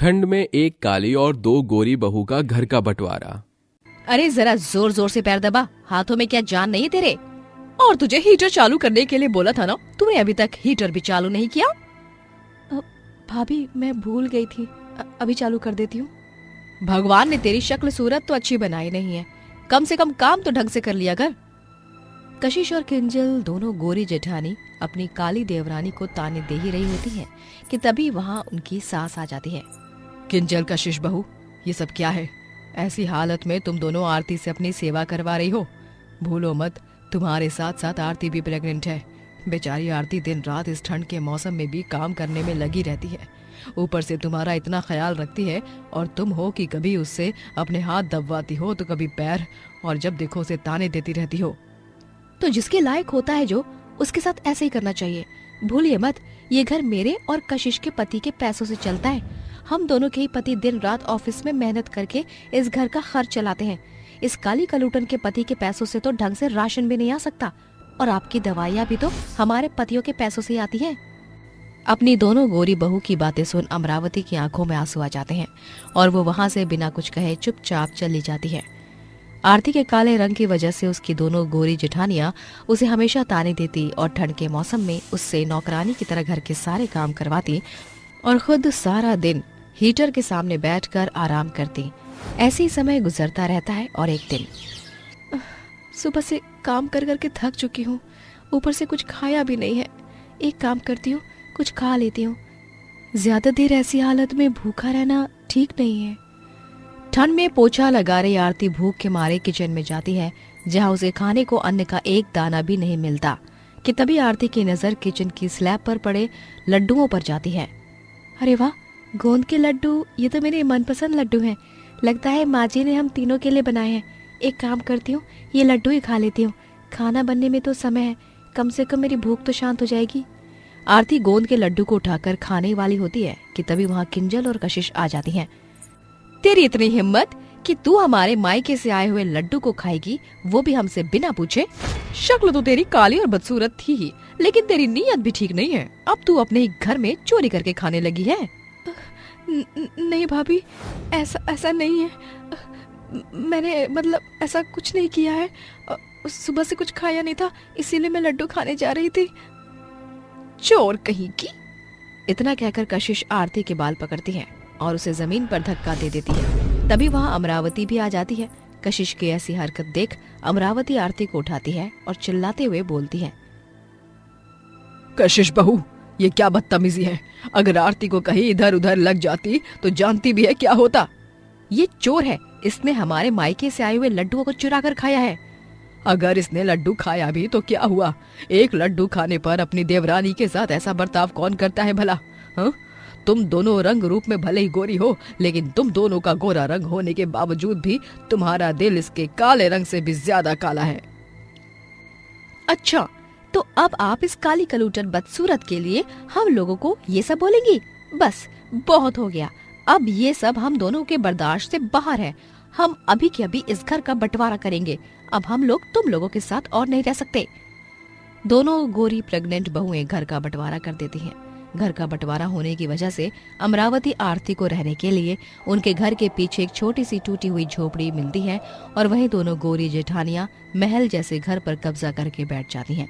ठंड में एक काली और दो गोरी बहू का घर का बंटवारा। अरे जरा जोर जोर से पैर दबा, हाथों में क्या जान नहीं तेरे? और तुझे हीटर चालू करने के लिए बोला था ना, तूने अभी तक हीटर भी चालू नहीं किया। भाभी मैं भूल गई थी, अभी चालू कर देती हूँ। भगवान ने तेरी शक्ल सूरत तो अच्छी बनाई नहीं है, कम से कम काम तो ढंग से कर लिया कर। कशिश और किंजल दोनों गोरी जेठानी अपनी काली देवरानी को ताने दे ही रही होती हैं कि तभी वहाँ उनकी सास आ जाती है। किंजल, कशिश बहू, ये सब क्या है? ऐसी हालत में तुम दोनों आरती से अपनी सेवा करवा रही हो। भूलो मत, तुम्हारे साथ साथ आरती भी प्रेग्नेंट है। बेचारी आरती दिन रात इस ठंड के मौसम में भी काम करने में लगी रहती है। ऊपर से तुम्हारा इतना ख्याल रखती है, और तुम हो कि कभी उससे अपने हाथ दबवाती हो तो कभी पैर, और जब देखो उसे ताने देती रहती हो। तो जिसके लायक होता है जो, उसके साथ ऐसे ही करना चाहिए। भूलिए मत, ये घर मेरे और कशिश के पति के पैसों से चलता है। हम दोनों के ही पति दिन रात ऑफिस में मेहनत करके इस घर का खर्च चलाते हैं। इस काली कलूटन के पति के पैसों से तो ढंग से राशन भी नहीं आ सकता, और आपकी दवाइयाँ भी तो हमारे पतियों के पैसों से आती हैं। अपनी दोनों गोरी बहू की बातें सुन अमरावती की आंखों में आंसू आ जाते हैं, और वो वहाँ से बिना कुछ कहे चुपचाप चली जाती है। आरती के काले रंग की वजह से उसकी दोनों गोरी जेठानियां उसे हमेशा ताने देती और ठंड के मौसम में उससे नौकरानी की तरह घर के सारे काम करवाती और खुद सारा दिन हीटर के सामने बैठकर आराम करती। ऐसे ही समय गुजरता रहता है, और एक दिन सुबह से काम कर करके थक चुकी हूँ, ऊपर से कुछ खाया भी नहीं है। एक काम करती हूँ, कुछ खा लेती हूँ। ज्यादा देर ऐसी हालत में भूखा रहना ठीक नहीं है। ठंड में पोछा लगा रही आरती भूख के मारे किचन में जाती है, जहाँ उसे खाने को अन्न का एक दाना भी नहीं मिलता कि तभी आरती की नजर किचन की स्लैब पर पड़े लड्डुओं पर जाती है। अरे वाह, गोंद के लड्डू, ये तो मेरे मनपसंद लड्डू हैं। लगता है माँ जी ने हम तीनों के लिए बनाए हैं। एक काम करती हूँ, ये लड्डू ही खा लेती हूँ। खाना बनने में तो समय है, कम से कम मेरी भूख तो शांत हो जाएगी। आरती गोंद के लड्डू को उठाकर खाने वाली होती है कि तभी वहाँ किंजल और कशिश आ जाती हैं। तेरी इतनी हिम्मत कि तू हमारे मायके से आए हुए लड्डू को खाएगी, वो भी हमसे बिना पूछे? शक्ल तो तेरी काली और बदसूरत थी ही, लेकिन तेरी नीयत भी ठीक नहीं है। अब तू अपने ही घर में चोरी करके खाने लगी है। नहीं भाभी, ऐसा नहीं है। मैंने मतलब ऐसा कुछ नहीं किया है। सुबह से कुछ खाया नहीं था, इसीलिए मैं लड्डू खाने जा रही थी। चोर कहीं की! इतना कहकर कशिश आरती के बाल पकड़ती है और उसे जमीन पर धक्का दे देती है। तभी वहाँ अमरावती भी आ जाती है। कशिश की ऐसी हरकत देख अमरावती आरती को उठाती है और चिल्लाते हुए बोलती है, कशिश बहू, ये क्या बदतमीजी है? अगर आरती को कहीं इधर उधर लग जाती तो जानती भी है क्या होता। ये चोर है, इसने हमारे मायके से आए हुए लड्डुओं को चुरा कर खाया है। अगर इसने लड्डू खाया भी तो क्या हुआ? एक लड्डू खाने पर अपनी देवरानी के साथ ऐसा बर्ताव कौन करता है भला? हाँ, तुम दोनों रंग रूप में भले ही गोरी हो, लेकिन तुम दोनों का गोरा रंग होने के बावजूद भी तुम्हारा दिल इसके काले रंग से भी ज्यादा काला है। अच्छा, तो अब आप इस काली कलूटन बदसूरत के लिए हम लोगों को ये सब बोलेंगी? बस बहुत हो गया, अब ये सब हम दोनों के बर्दाश्त से बाहर है। हम अभी के अभी इस घर का बंटवारा करेंगे। अब हम लोग तुम लोगों के साथ और नहीं रह सकते। दोनों गोरी प्रेग्नेंट बहुएं घर का बंटवारा कर देती हैं। घर का बंटवारा होने की वजह से अमरावती आरती को रहने के लिए उनके घर के पीछे एक छोटी सी टूटी हुई झोपड़ी मिलती है, और वहीं दोनों गोरी जेठानियां महल जैसे घर पर कब्जा करके बैठ जाती हैं।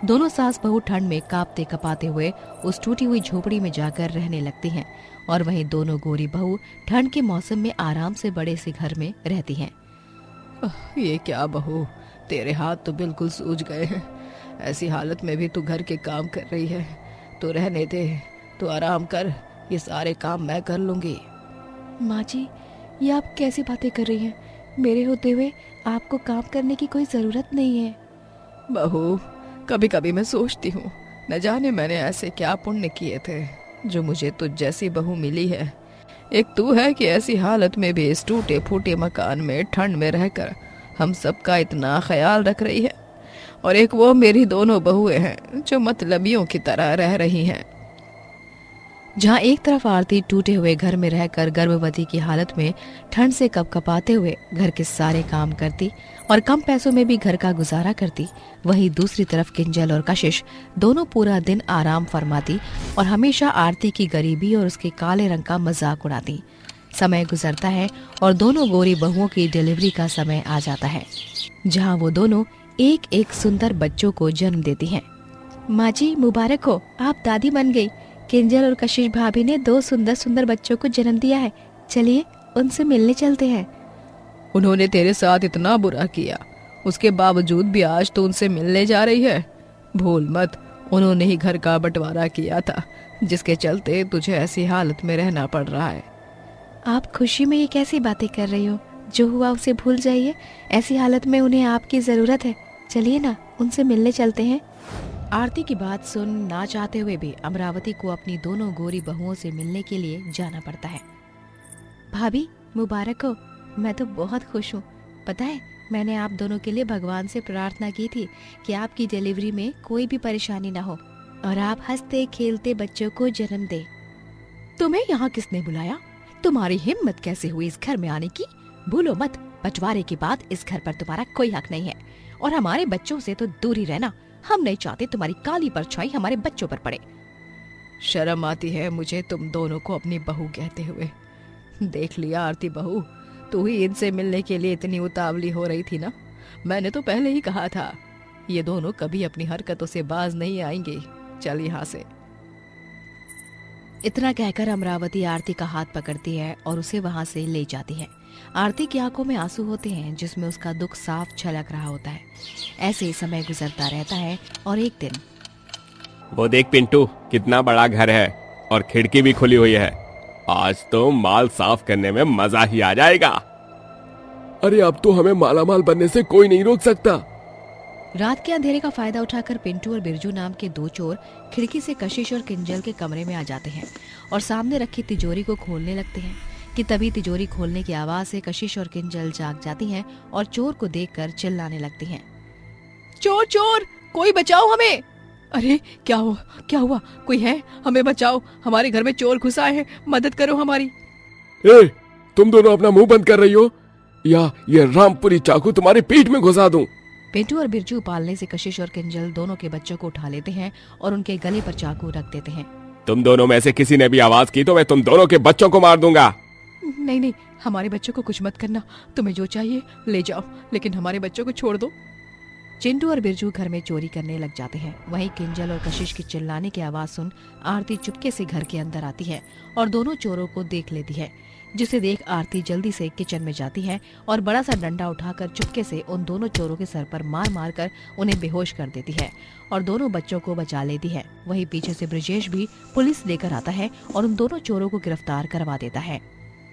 दोनों सास बहू ठंड में कांपते कपाते हुए उस टूटी हुई झोपड़ी में जाकर रहने लगती हैं, और वहीं दोनों गोरी बहू ठंड के मौसम में आराम से बड़े से घर में रहती हैं। ये क्या बहू, तेरे हाथ तो बिल्कुल सूज गए हैं। ऐसी हालत में भी तू घर के काम कर रही है। तो रहने दे, तू आराम कर, ये सारे काम मैं कर लूंगी। माँ जी, ये आप कैसी बातें कर रही हैं? मेरे होते हुए आपको काम करने की कोई जरूरत नहीं है। बहू, कभी कभी मैं सोचती हूँ, न जाने मैंने ऐसे क्या पुण्य किए थे जो मुझे तुझ जैसी बहू मिली है। एक तू है कि ऐसी हालत में भी इस टूटे फूटे मकान में ठंड में रहकर हम सबका इतना ख्याल रख रही है, और एक वो मेरी दोनों बहुएं हैं जो मतलबियों की तरह रह रही हैं। जहाँ एक तरफ आरती टूटे हुए घर में रहकर गर्भवती की हालत में ठंड से कपकपाते हुए घर के सारे काम करती और कम पैसों में भी घर का गुजारा करती, वहीं दूसरी तरफ किंजल और कशिश दोनों पूरा दिन आराम फरमाती और हमेशा आरती की गरीबी और उसके काले रंग का मजाक उड़ाती। समय गुजरता है और दोनों गोरी बहुओं की डिलीवरी का समय आ जाता है, जहाँ वो दोनों एक एक सुंदर बच्चों को जन्म देती हैं। माँ जी मुबारक हो, आप दादी बन गई। किंजल और कशिश भाभी ने 2 सुंदर सुंदर बच्चों को जन्म दिया है। चलिए उनसे मिलने चलते हैं। उन्होंने तेरे साथ इतना बुरा किया, उसके बावजूद भी आज तो उनसे मिलने जा रही है। भूल मत, उन्होंने ही घर का बंटवारा किया था, जिसके चलते तुझे ऐसी हालत में रहना पड़ रहा है। आप खुशी में ये कैसी बातें कर रही हो? जो हुआ उसे भूल जाइए। ऐसी हालत में उन्हें आपकी जरूरत है। चलिए ना, उनसे मिलने चलते हैं। आरती की बात सुन ना चाहते हुए भी अमरावती को अपनी दोनों गोरी बहुओं से मिलने के लिए जाना पड़ता है। भाभी मुबारक हो, मैं तो बहुत खुश हूँ। पता है, मैंने आप दोनों के लिए भगवान से प्रार्थना की थी कि आपकी डिलीवरी में कोई भी परेशानी ना हो और आप हंसते खेलते बच्चों को जन्म दे। तुम्हें यहाँ किसने बुलाया? तुम्हारी हिम्मत कैसे हुई इस घर में आने की? भूलो मत, बंटवारे के बाद इस घर पर तुम्हारा कोई हक नहीं है और हमारे बच्चों से तो दूर ही रहना। हम नहीं चाहते तुम्हारी काली परछाई हमारे बच्चों पर पड़े। शर्म आती है मुझे तुम दोनों को अपनी बहू कहते हुए। देख लिया आरती बहू, तू ही इनसे मिलने के लिए इतनी उतावली हो रही थी ना। मैंने तो पहले ही कहा था, ये दोनों कभी अपनी हरकतों से बाज नहीं आएंगे। चल यहाँ से। इतना कहकर अमरावती आरती का हाथ पकड़ती है और उसे वहाँ से ले जाती है। आरती की आंखों में आंसू होते हैं, जिसमें उसका दुख साफ झलक रहा होता है। ऐसे ही समय गुजरता रहता है और एक दिन, वो देख पिंटू, कितना बड़ा घर है और खिड़की भी खुली हुई है। आज तो माल साफ करने में मजा ही आ जाएगा। अरे अब तो हमें मालामाल बनने से कोई नहीं रोक सकता। रात के अंधेरे का फायदा उठाकर पिंटू और बिरजू नाम के 2 चोर खिड़की से कशिश और किंजल के कमरे में आ जाते हैं और सामने रखी तिजोरी को खोलने लगते हैं कि तभी तिजोरी खोलने की आवाज से कशिश और किंजल जाग जाती हैं और चोर को देखकर चिल्लाने लगती हैं। चोर चोर, कोई बचाओ हमें। अरे क्या हुआ? कोई है? हमें बचाओ, हमारे घर में चोर घुस आए हैं, मदद करो हमारी। ए, तुम दोनों अपना मुंह बंद कर रही हो या ये रामपुरी चाकू तुम्हारे पीठ में घुसा दूं। पिंटू और बिरजू पालने से कशिश और किंजल दोनों के बच्चों को उठा लेते हैं और उनके गले पर चाकू रख देते हैं। तुम दोनों में से किसी ने भी आवाज की तो मैं तुम दोनों के बच्चों को मार दूंगा। नहीं, हमारे बच्चों को कुछ मत करना। तुम्हें जो चाहिए ले जाओ, लेकिन हमारे बच्चों को छोड़ दो। चिंटू और बिरजू घर में चोरी करने लग जाते हैं। वहीं किंजल और कशिश की चिल्लाने की आवाज सुन आरती चुपके से घर के अंदर आती है और दोनों चोरों को देख लेती है, जिसे देख आरती जल्दी से किचन में जाती है और बड़ा सा डंडा उठाकर चुपके से उन दोनों चोरों के सर पर मार मार कर उन्हें बेहोश कर देती है और दोनों बच्चों को बचा लेती है। वहीं पीछे से ब्रजेश भी पुलिस लेकर आता है और उन दोनों चोरों को गिरफ्तार करवा देता है।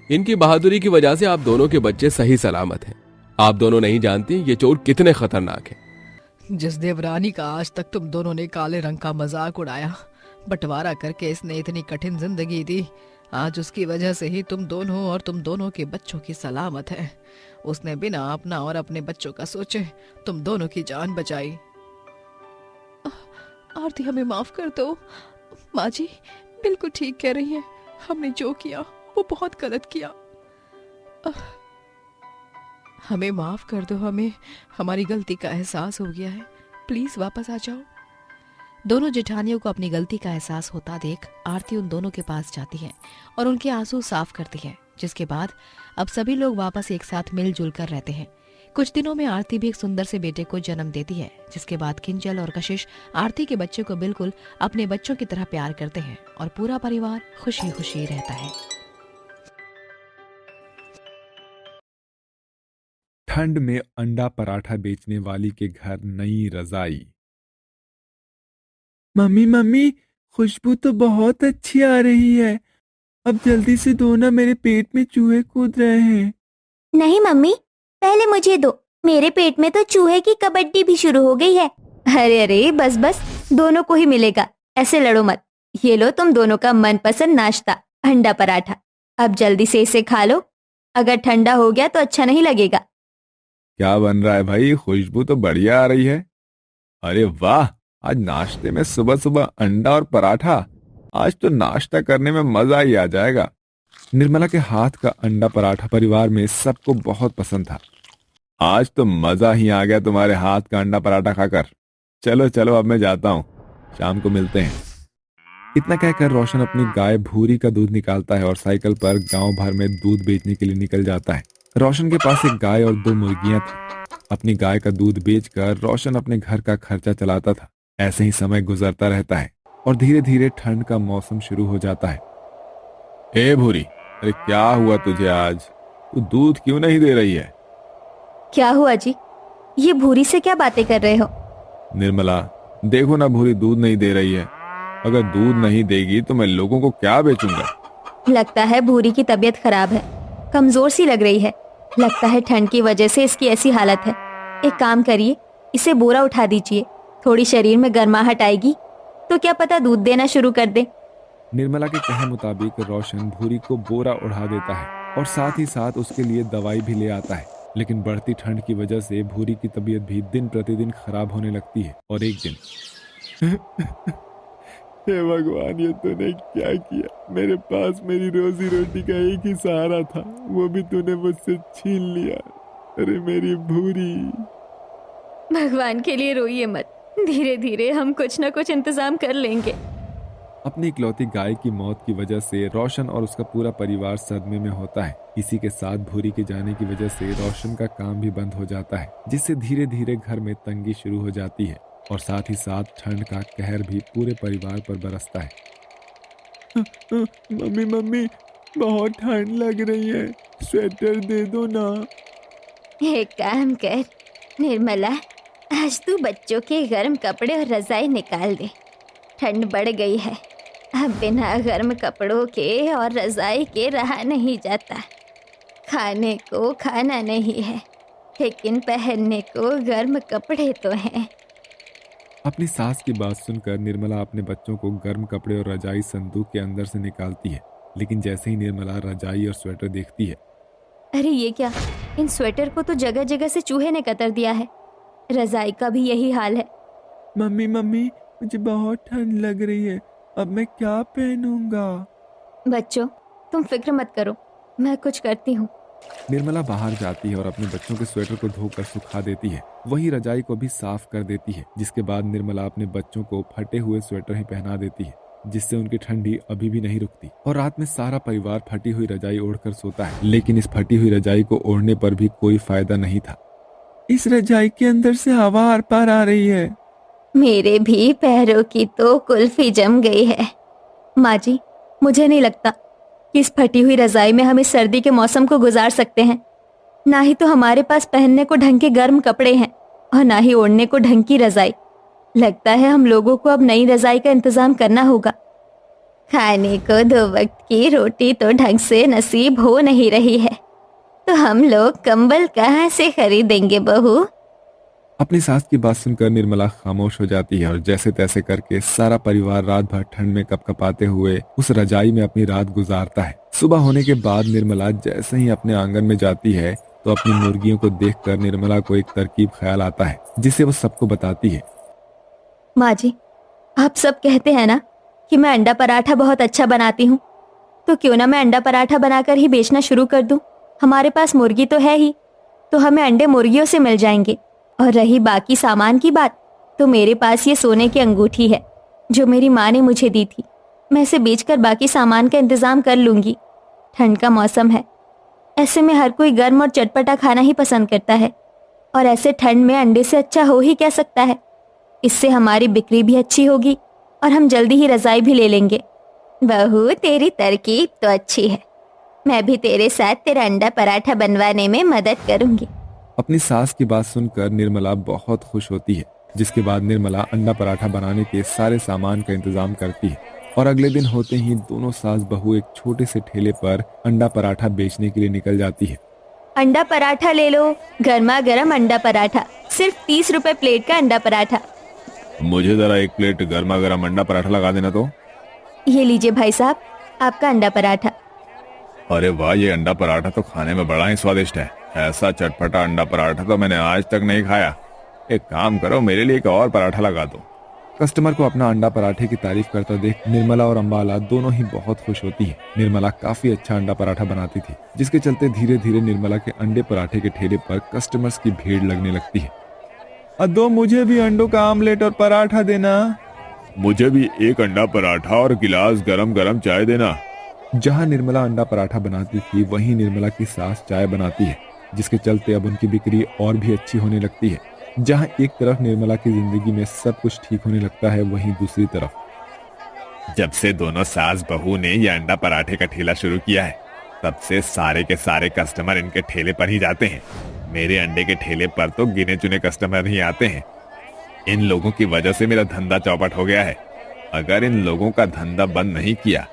इनकी बहादुरी की वजह से आप दोनों के बच्चे सही सलामत हैं। आप दोनों नहीं जानती ये चोर कितने खतरनाक हैं। जिस देवरानी का आज तक तुम दोनों ने काले रंग का मजाक उड़ाया, बंटवारा करके इसने इतनी कठिन जिंदगी दी, आज उसकी वजह से ही तुम दोनों और तुम दोनों के बच्चों की सलामत है। उसने बिना अपना और अपने बच्चों का सोचे तुम दोनों की जान बचाई। आरती हमें माफ कर दो। माँ जी बिल्कुल ठीक कह रही है, हमने जो किया वो बहुत गलत किया। हमें माफ कर दो, हमें हमारी गलती का एहसास हो गया है, प्लीज वापस आ जाओ। दोनों जेठानियों को अपनी गलती का एहसास होता देख आरती उन दोनों के पास जाती है और उनके आंसू साफ करती है, जिसके बाद अब सभी लोग वापस एक साथ मिलजुल कर रहते हैं। कुछ दिनों में आरती भी एक सुंदर से बेटे को जन्म देती है, जिसके बाद किंजल और कशिश आरती के बच्चे को बिल्कुल अपने बच्चों की तरह प्यार करते हैं और पूरा परिवार खुशी खुशी रहता है। ठंड में अंडा पराठा बेचने वाली के घर नई रजाई। मम्मी मम्मी, खुशबू तो बहुत अच्छी आ रही है। अब जल्दी से दो ना, मेरे पेट में चूहे कूद रहे हैं। नहीं मम्मी, पहले मुझे दो, मेरे पेट में तो चूहे की कबड्डी भी शुरू हो गई है। अरे अरे बस बस, दोनों को ही मिलेगा, ऐसे लड़ो मत। ये लो तुम दोनों का मनपसंद नाश्ता, अंडा पराठा। अब जल्दी से इसे खा लो, अगर ठंडा हो गया तो अच्छा नहीं लगेगा। क्या बन रहा है भाई? खुशबू तो बढ़िया आ रही है। अरे वाह, आज नाश्ते में सुबह सुबह अंडा और पराठा। आज तो नाश्ता करने में मजा ही आ जाएगा। निर्मला के हाथ का अंडा पराठा परिवार में सबको बहुत पसंद था। आज तो मजा ही आ गया तुम्हारे हाथ का अंडा पराठा खाकर। चलो चलो अब मैं जाता हूँ, शाम को मिलते हैं। इतना कहकर रोशन अपनी गाय भूरी का दूध निकालता है और साइकिल पर गांव भर में दूध बेचने के लिए निकल जाता है। रोशन के पास एक गाय और 2 मुर्गियां थी। अपनी गाय का दूध बेचकर रोशन अपने घर का खर्चा चलाता था। ऐसे ही समय गुजरता रहता है और धीरे धीरे ठंड का मौसम शुरू हो जाता है। ए भूरी, अरे क्या हुआ तुझे आज? तू दूध क्यों नहीं दे रही है? क्या हुआ जी? ये भूरी से क्या बातें कर रहे हो? निर्मला, देखो ना भूरी दूध नहीं दे रही है। अगर दूध नहीं देगी तो मैं लोगों को क्या बेचूंगा? लगता है भूरी की तबीयत खराब है, कमजोर सी लग रही है। लगता है ठंड की वजह से इसकी ऐसी हालत है। एक काम करिए, इसे बोरा उठा दीजिए, थोड़ी शरीर में गर्माहट आएगी तो क्या पता दूध देना शुरू कर दे। निर्मला के कहे मुताबिक रोशन भूरी को बोरा उड़ा देता है और साथ ही साथ उसके लिए दवाई भी ले आता है। लेकिन बढ़ती ठंड की वजह से भूरी की तबीयत भी दिन प्रतिदिन खराब होने लगती है और एक दिन हे भगवान, ये तूने क्या किया? मेरे पास मेरी रोजी रोटी का एक ही सहारा था, वो भी तूने मुझसे छीन लिया। अरे मेरी भूरी। भगवान के लिए रोइए मत, धीरे धीरे हम कुछ न कुछ इंतजाम कर लेंगे। अपनी इकलौती गाय की मौत की वजह से रोशन और उसका पूरा परिवार सदमे में होता है। इसी के साथ भूरी के जाने की वजह से रोशन का काम भी बंद हो जाता है, जिससे धीरे धीरे घर में तंगी शुरू हो जाती है और साथ ही साथ ठंड का कहर भी पूरे परिवार पर बरसता है। मम्मी मम्मी, बहुत ठंड लग रही है, स्वेटर दे दो ना। एक काम कर निर्मला, आज तू बच्चों के गर्म कपड़े और रजाई निकाल दे। ठंड बढ़ गई है, अब बिना गर्म कपड़ों के और रजाई के रहा नहीं जाता। खाने को खाना नहीं है, लेकिन पहनने को गर्म कपड़े तो हैं। अपनी सास की बात सुनकर निर्मला अपने बच्चों को गर्म कपड़े और रजाई संदूक के अंदर से निकालती है। लेकिन जैसे ही निर्मला रजाई और स्वेटर देखती है, अरे ये क्या, इन स्वेटर को तो जगह जगह से चूहे ने कतर दिया है। रजाई का भी यही हाल है। मम्मी मम्मी, मुझे बहुत ठंड लग रही है, अब मैं क्या पहनूंगा? बच्चों तुम फिक्र मत करो, मैं कुछ करती हूँ। निर्मला बाहर जाती है और अपने बच्चों के स्वेटर को धोकर सुखा देती है। वही रजाई को भी साफ कर देती है, जिसके बाद निर्मला अपने बच्चों को फटे हुए स्वेटर ही पहना देती है, जिससे उनकी ठंडी अभी भी नहीं रुकती। और रात में सारा परिवार फटी हुई रजाई ओढ़कर सोता है। लेकिन इस फटी हुई रजाई को ओढ़ने पर भी कोई फायदा नहीं था। इस रजाई के अंदर से हवा आर पार आ रही है। मेरे भी पैरों की तो कुल्फी जम गई है। माँ जी, मुझे नहीं लगता कि इस फटी हुई रजाई में हम इस सर्दी के मौसम को गुजार सकते हैं। ना ही तो हमारे पास पहनने को ढंग के गर्म कपड़े हैं और ना ही ओढ़ने को ढंग की रजाई। लगता है हम लोगों को अब नई रजाई का इंतजाम करना होगा। खाने को 2 वक्त की रोटी तो ढंग से नसीब हो नहीं रही है, तो हम लोग कंबल कहाँ से खरीदेंगे बहू? अपनी सास की बात सुनकर निर्मला खामोश हो जाती है और जैसे तैसे करके सारा परिवार रात भर ठंड में कपकपाते हुए उस रजाई में अपनी रात गुजारता है। सुबह होने के बाद निर्मला जैसे ही अपने आंगन में जाती है तो अपनी मुर्गियों को देखकर निर्मला को एक तरकीब ख्याल आता है, जिसे वो सबको बताती है। माँ जी, आप सब कहते हैं ना कि मैं अंडा पराठा बहुत अच्छा बनाती हूँ, तो क्यों ना मैं अंडा पराठा बनाकर ही बेचना शुरू कर दूं। हमारे पास मुर्गी तो है ही, तो हमें अंडे मुर्गियों से मिल जाएंगे। और रही बाकी सामान की बात, तो मेरे पास ये सोने की अंगूठी है जो मेरी माँ ने मुझे दी थी। मैं इसे बेचकर बाकी सामान का इंतजाम कर लूंगी। ठंड का मौसम है, ऐसे में हर कोई गर्म और चटपटा खाना ही पसंद करता है, और ऐसे ठंड में अंडे से अच्छा हो ही क्या सकता है। इससे हमारी बिक्री भी अच्छी होगी और हम जल्दी ही रजाई भी ले लेंगे। बहू, तेरी तरकीब तो अच्छी है, मैं भी तेरे साथ तेरा अंडा पराठा बनवाने में मदद करूंगी। अपनी सास की बात सुनकर निर्मला बहुत खुश होती है, जिसके बाद निर्मला अंडा पराठा बनाने के सारे सामान का इंतजाम करती है और अगले दिन होते ही दोनों सास बहू एक छोटे से ठेले पर अंडा पराठा बेचने के लिए निकल जाती है। अंडा पराठा ले लो, गर्मा गर्म अंडा पराठा, सिर्फ 30 रुपए प्लेट का अंडा पराठा। मुझे जरा एक प्लेट गर्मा गर्म अंडा पराठा लगा देना तो। ये लीजिए भाई साहब, आपका अंडा पराठा। अरे वाह, ये अंडा पराठा तो खाने में बड़ा ही स्वादिष्ट है। ऐसा चटपटा अंडा पराठा तो मैंने आज तक नहीं खाया। एक काम करो, मेरे लिए एक और पराठा लगा दो। कस्टमर को अपना अंडा पराठे की तारीफ करता देख निर्मला और अंबाला दोनों ही बहुत खुश होती हैं। निर्मला काफी अच्छा अंडा पराठा बनाती थी, जिसके चलते धीरे धीरे निर्मला के अंडे पराठे के ठेले पर कस्टमर्स की भीड़ लगने लगती है। दो मुझे भी अंडों का आमलेट और पराठा देना। मुझे भी एक अंडा पराठा और गिलास गरम गरम चाय देना। जहां निर्मला अंडा पराठा बनाती थी, वहीं निर्मला की सास चाय बनाती है, जिसके चलते अब उनकी बिक्री और भी अच्छी होने लगती है। जहां एक तरफ निर्मला की जिंदगी में सब कुछ ठीक होने लगता है, वहीं दूसरी तरफ जब से दोनों सास बहू ने ये अंडा पराठे का ठेला शुरू किया है, तब से सारे के सारे कस्टमर इनके ठेले पर ही जाते हैं। मेरे अंडे के ठेले पर तो गिने चुने कस्टमर ही आते हैं। इन लोगों की वजह से मेरा धंधा चौपट हो गया है। अगर इन लोगों का धंधा बंद नहीं किया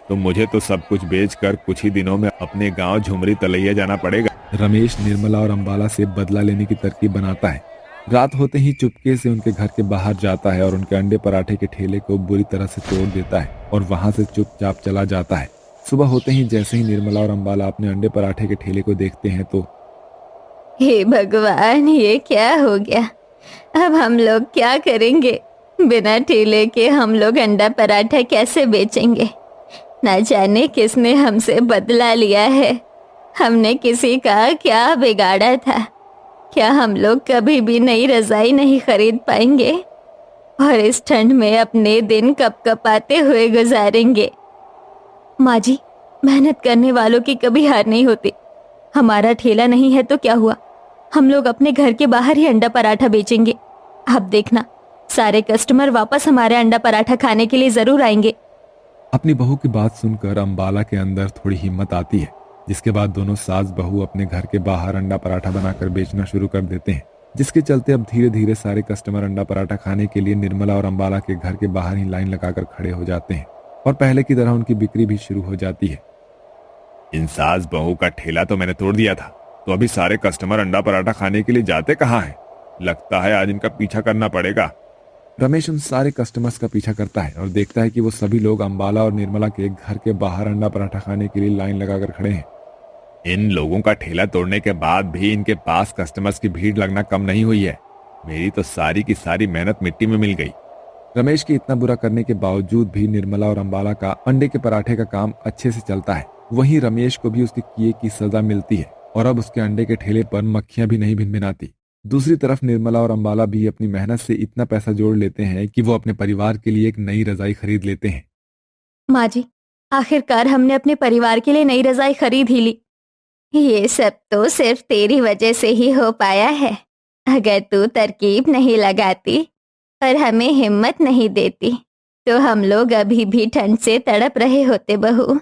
तो मुझे तो सब कुछ बेचकर कुछ ही दिनों में अपने गांव झुमरी तलैया जाना पड़ेगा। रमेश निर्मला और अंबाला से बदला लेने की तरकीब बनाता है। रात होते ही चुपके से उनके घर के बाहर जाता है और उनके अंडे पराठे के ठेले को बुरी तरह से तोड़ देता है और वहां से चुपचाप चला जाता है। सुबह होते ही जैसे ही निर्मला और अंबाला अपने अंडे पराठे के ठेले को देखते हैं तो हे भगवान, ये क्या हो गया? अब हम लोग क्या करेंगे? बिना ठेले के हम लोग अंडा पराठा कैसे बेचेंगे? न जाने किसने हमसे बदला लिया है। हमने किसी का क्या बिगाड़ा था? क्या हम लोग कभी भी नई रजाई नहीं खरीद पाएंगे और इस ठंड में अपने दिन कपकपाते हुए गुजारेंगे? माँ जी, मेहनत करने वालों की कभी हार नहीं होती। हमारा ठेला नहीं है तो क्या हुआ, हम लोग अपने घर के बाहर ही अंडा पराठा बेचेंगे। अब देखना, सारे कस्टमर वापस हमारे अंडा पराठा खाने के लिए जरूर आएंगे। अपनी बहू की बात सुनकर अंबाला के अंदर थोड़ी हिम्मत आती है, जिसके बाद दोनों सास बहू अपने घर के बाहर अंडा पराठा बनाकर बेचना शुरू कर देते हैं, जिसके चलते अब धीरे धीरे सारे कस्टमर अंडा पराठा खाने के लिए निर्मला और अंबाला के घर के बाहर ही लाइन लगाकर खड़े हो जाते हैं और पहले की तरह उनकी बिक्री भी शुरू हो जाती है। इन सास बहू का ठेला तो मैंने तोड़ दिया था, तो अभी सारे कस्टमर अंडा पराठा खाने के लिए जाते कहाँ हैं? लगता है आज इनका पीछा करना पड़ेगा। रमेश उन सारे कस्टमर्स का पीछा करता है और देखता है कि वो सभी लोग अंबाला और निर्मला के घर के बाहर अंडा पराठा खाने के लिए लाइन लगाकर खड़े हैं। इन लोगों का ठेला तोड़ने के बाद भी इनके पास कस्टमर्स की भीड़ लगना कम नहीं हुई है। मेरी तो सारी की सारी मेहनत मिट्टी में मिल गई। रमेश के इतना बुरा करने के बावजूद भी निर्मला और अंबाला का अंडे के पराठे का काम अच्छे से चलता है। वहीं रमेश को भी उसके किए की सजा मिलती है और अब उसके अंडे के ठेले पर मक्खियां भी नहीं भिनभिनाती। दूसरी तरफ निर्मला और अंबाला भी अपनी मेहनत से इतना पैसा जोड़ लेते हैं कि वो अपने परिवार के लिए एक नई रजाई खरीद लेते हैं। माँ जी, आखिरकार हमने अपने परिवार के लिए नई रजाई खरीद ही ली। ये सब तो सिर्फ तेरी वजह से ही हो पाया है। अगर तू तरकीब नहीं लगाती और हमें हिम्मत नहीं देती तो हम लोग अभी भी ठंड से तड़प रहे होते बहू।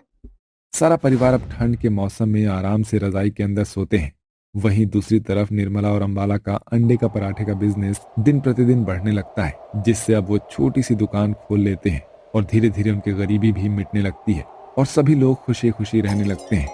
सारा परिवार अब ठंड के मौसम में आराम से रजाई के अंदर सोते हैं। वहीं दूसरी तरफ निर्मला और अंबाला का अंडे का पराठे का बिजनेस दिन प्रतिदिन बढ़ने लगता है, जिससे अब वो छोटी सी दुकान खोल लेते हैं और धीरे धीरे उनकी गरीबी भी मिटने लगती है और सभी लोग खुशी खुशी रहने लगते हैं।